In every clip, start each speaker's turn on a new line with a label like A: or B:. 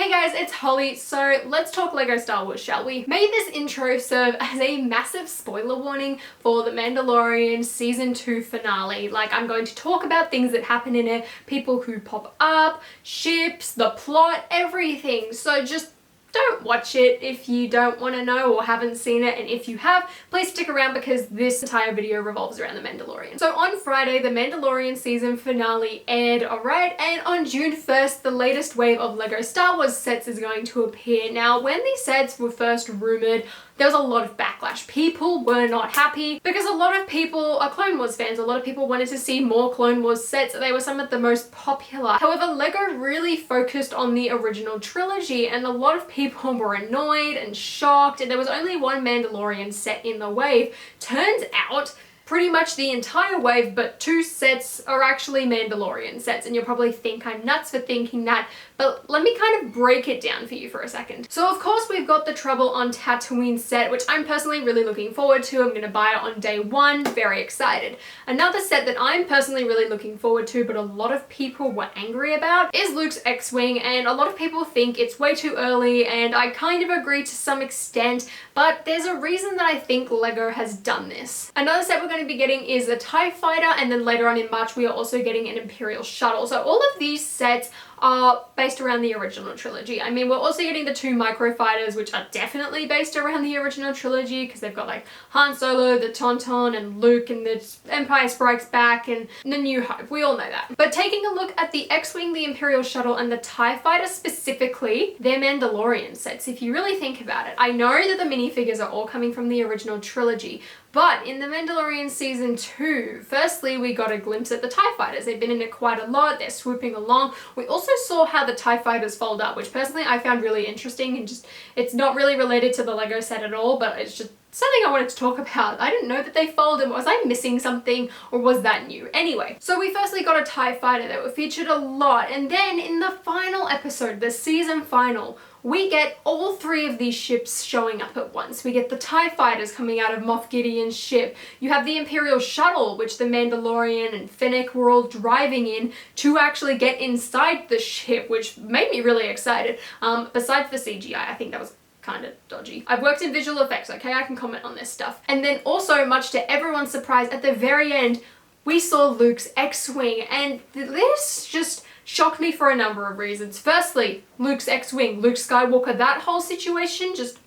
A: Hey guys, it's Holly. So let's talk Lego Star Wars, shall we? May this intro serve as a massive spoiler warning for the Mandalorian Season 2 finale. Like, I'm going to talk about things that happen in it, people who pop up, ships, the plot, everything. So just don't watch it if you don't want to know or haven't seen it, and if you have, please stick around because this entire video revolves around the Mandalorian. So on Friday, the Mandalorian season finale aired, alright, and on June 1st, the latest wave of Lego Star Wars sets is going to appear. Now, when these sets were first rumored, there was a lot of backlash. People were not happy because a lot of people are Clone Wars fans. A lot of people wanted to see more Clone Wars sets. They were some of the most popular. However, Lego really focused on the original trilogy, and a lot of people were annoyed and shocked, and there was only one Mandalorian set in the wave. Turns out, pretty much the entire wave, but 2 sets are actually Mandalorian sets, and you'll probably think I'm nuts for thinking that, but let me kind of break it down for you for a second. So of course we've got the Trouble on Tatooine set, which I'm personally really looking forward to. I'm going to buy it on day 1, very excited. Another set that I'm personally really looking forward to, but a lot of people were angry about, is Luke's X-Wing, and a lot of people think it's way too early, and I kind of agree to some extent, but there's a reason that I think Lego has done this. Another set we're going to be getting is a TIE Fighter, and then later on in March we are also getting an Imperial Shuttle. So all of these sets are based around the original trilogy. I mean, we're also getting the 2 microfighters, which are definitely based around the original trilogy, because they've got like Han Solo, the Tauntaun, and Luke, and the Empire Strikes Back, and the New Hope. We all know that. But taking a look at the X-Wing, the Imperial Shuttle, and the TIE Fighter specifically, they're Mandalorian sets, if you really think about it. I know that the minifigures are all coming from the original trilogy, but in the Mandalorian Season 2, firstly, we got a glimpse at the TIE Fighters. They've been in it quite a lot, they're swooping along. We also saw how the TIE Fighters fold up, which personally I found really interesting, and just, it's not really related to the Lego set at all, but it's just something I wanted to talk about. I didn't know that they folded. Was I missing something, or was that new? Anyway, so we firstly got a TIE Fighter that were featured a lot, and then in the final episode, the season final, we get all 3 of these ships showing up at once. We get the TIE Fighters coming out of Moff Gideon's ship. You have the Imperial Shuttle, which the Mandalorian and Fennec were all driving in to actually get inside the ship, which made me really excited. Besides the CGI, I think that was kind of dodgy. I've worked in visual effects, okay? I can comment on this stuff. And then also, much to everyone's surprise, at the very end, we saw Luke's X-Wing, and this just shocked me for a number of reasons. Firstly, Luke's X-Wing, Luke Skywalker, that whole situation just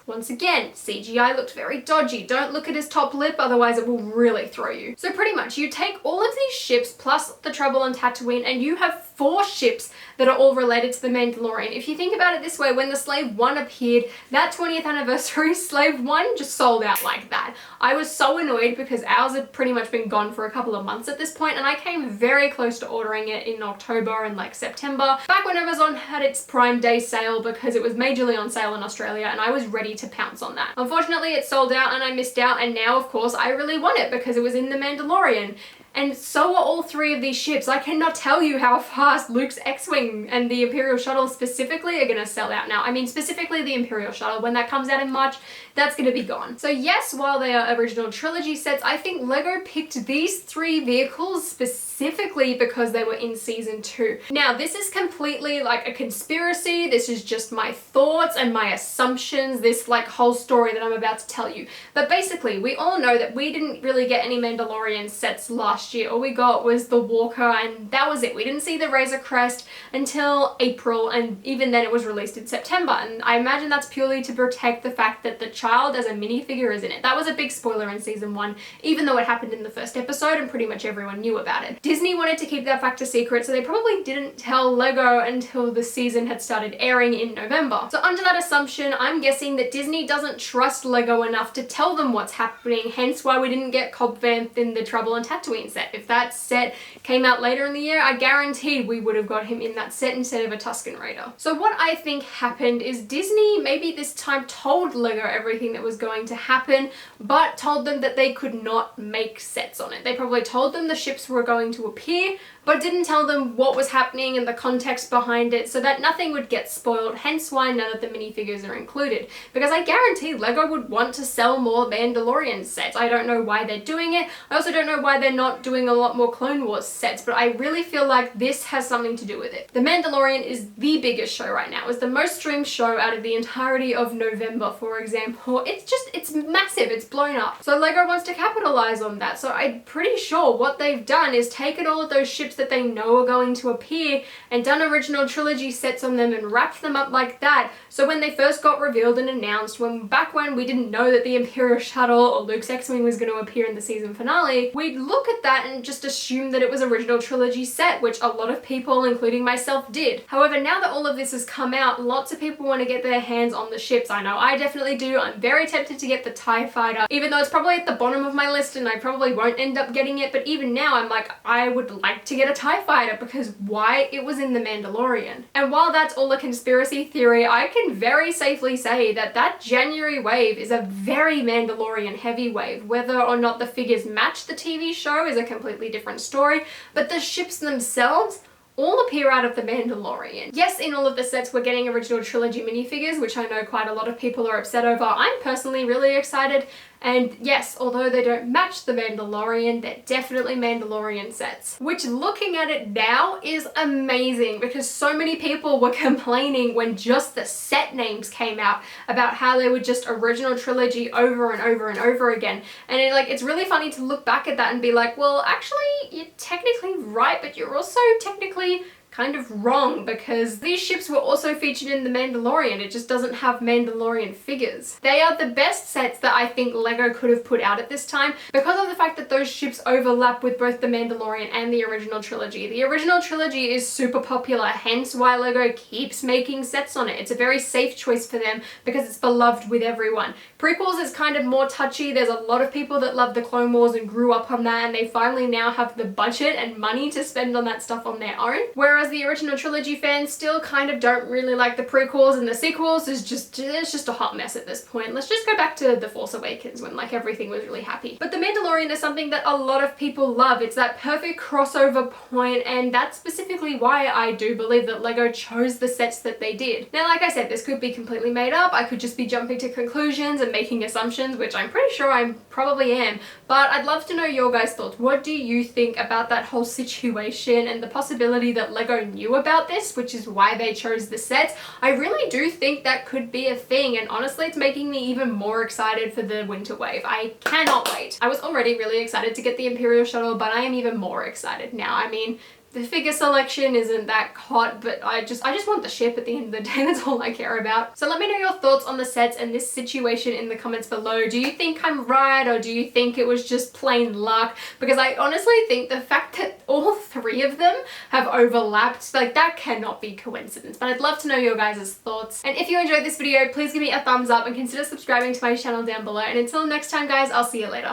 A: once again, CGI looked very dodgy. Don't look at his top lip, otherwise it will really throw you. So pretty much, you take all of these ships plus the Trouble on Tatooine, and you have 4 ships that are all related to the Mandalorian. If you think about it this way, when the Slave 1 appeared, that 20th anniversary Slave 1 just sold out like that. I was so annoyed because ours had pretty much been gone for a couple of months at this point, and I came very close to ordering it in October and like September, back when Amazon had its Prime Day sale, because it was majorly on sale in Australia, and I was ready to pounce on that. Unfortunately, it sold out and I missed out, and now of course I really want it because it was in the Mandalorian. And so are all 3 of these ships. I cannot tell you how fast Luke's X-Wing and the Imperial Shuttle specifically are gonna sell out now. I mean, specifically the Imperial Shuttle, when that comes out in March, that's gonna be gone. So yes, while they are original trilogy sets, I think Lego picked these 3 vehicles specifically because they were in Season 2. Now, this is completely like a conspiracy. This is just my thoughts and my assumptions, this like whole story that I'm about to tell you. But basically, we all know that we didn't really get any Mandalorian sets last year. All we got was the Walker, and that was it. We didn't see the Razor Crest until April, and even then it was released in September, and I imagine that's purely to protect the fact that the child as a minifigure is in it. That was a big spoiler in Season 1, even though it happened in the first episode and pretty much everyone knew about it. Disney wanted to keep that fact a secret, so they probably didn't tell Lego until the season had started airing in November. So under that assumption, I'm guessing that Disney doesn't trust Lego enough to tell them what's happening, hence why we didn't get Cobb Vanth in the Trouble on Tatooine set. If that set came out later in the year, I guaranteed we would have got him in that set instead of a Tusken Raider. So what I think happened is Disney maybe this time told Lego everything that was going to happen, but told them that they could not make sets on it. They probably told them the ships were going to appear, but didn't tell them what was happening and the context behind it so that nothing would get spoiled, hence why none of the minifigures are included. Because I guarantee LEGO would want to sell more Mandalorian sets. I don't know why they're doing it. I also don't know why they're not doing a lot more Clone Wars sets, but I really feel like this has something to do with it. The Mandalorian is the biggest show right now. It's the most streamed show out of the entirety of November, for example. It's massive. It's blown up. So LEGO wants to capitalize on that. So I'm pretty sure what they've done is taken all of those ships that they know are going to appear and done original trilogy sets on them and wrapped them up like that. So when they first got revealed and announced, back when we didn't know that the Imperial Shuttle or Luke's X-Wing was going to appear in the season finale, we'd look at that and just assume that it was original trilogy set, which a lot of people, including myself, did. However, now that all of this has come out, lots of people want to get their hands on the ships. I know I definitely do. I'm very tempted to get the TIE Fighter, even though it's probably at the bottom of my list and I probably won't end up getting it, but even now I'm like, I would like to get a TIE Fighter because why? It was in The Mandalorian. And while that's all a conspiracy theory, I can very safely say that that January wave is a very Mandalorian heavy wave. Whether or not the figures match the TV show is a completely different story, but the ships themselves all appear out of The Mandalorian. Yes, in all of the sets we're getting original trilogy minifigures, which I know quite a lot of people are upset over. I'm personally really excited. And yes, although they don't match The Mandalorian, they're definitely Mandalorian sets. Which, looking at it now, is amazing because so many people were complaining when just the set names came out about how they were just original trilogy over and over and over again. And it's really funny to look back at that and be like, well, actually, you're technically right, but you're also technically kind of wrong because these ships were also featured in The Mandalorian. It just doesn't have Mandalorian figures. They are the best sets that I think LEGO could have put out at this time because of the fact that those ships overlap with both The Mandalorian and the original trilogy. The original trilogy is super popular, hence why LEGO keeps making sets on it. It's a very safe choice for them because it's beloved with everyone. Prequels is kind of more touchy. There's a lot of people that love the Clone Wars and grew up on that, and they finally now have the budget and money to spend on that stuff on their own. Whereas the original trilogy fans still kind of don't really like the prequels, and the sequels is just a hot mess at this point. Let's just go back to The Force Awakens when everything was really happy. But The Mandalorian is something that a lot of people love. It's that perfect crossover point, and that's specifically why I do believe that LEGO chose the sets that they did. Now, like I said, this could be completely made up. I could just be jumping to conclusions and making assumptions, which I'm pretty sure I probably am, but I'd love to know your guys' thoughts. What do you think about that whole situation and the possibility that LEGO knew about this, which is why they chose the sets? I really do think that could be a thing, and honestly it's making me even more excited for the winter wave. I cannot wait. I was already really excited to get the Imperial Shuttle, but I am even more excited now. I mean, the figure selection isn't that hot, but I just want the ship at the end of the day. That's all I care about. So let me know your thoughts on the sets and this situation in the comments below. Do you think I'm right, or do you think it was just plain luck? Because I honestly think the fact that all three of them have overlapped, that cannot be coincidence. But I'd love to know your guys' thoughts. And if you enjoyed this video, please give me a thumbs up and consider subscribing to my channel down below. And until next time, guys, I'll see you later.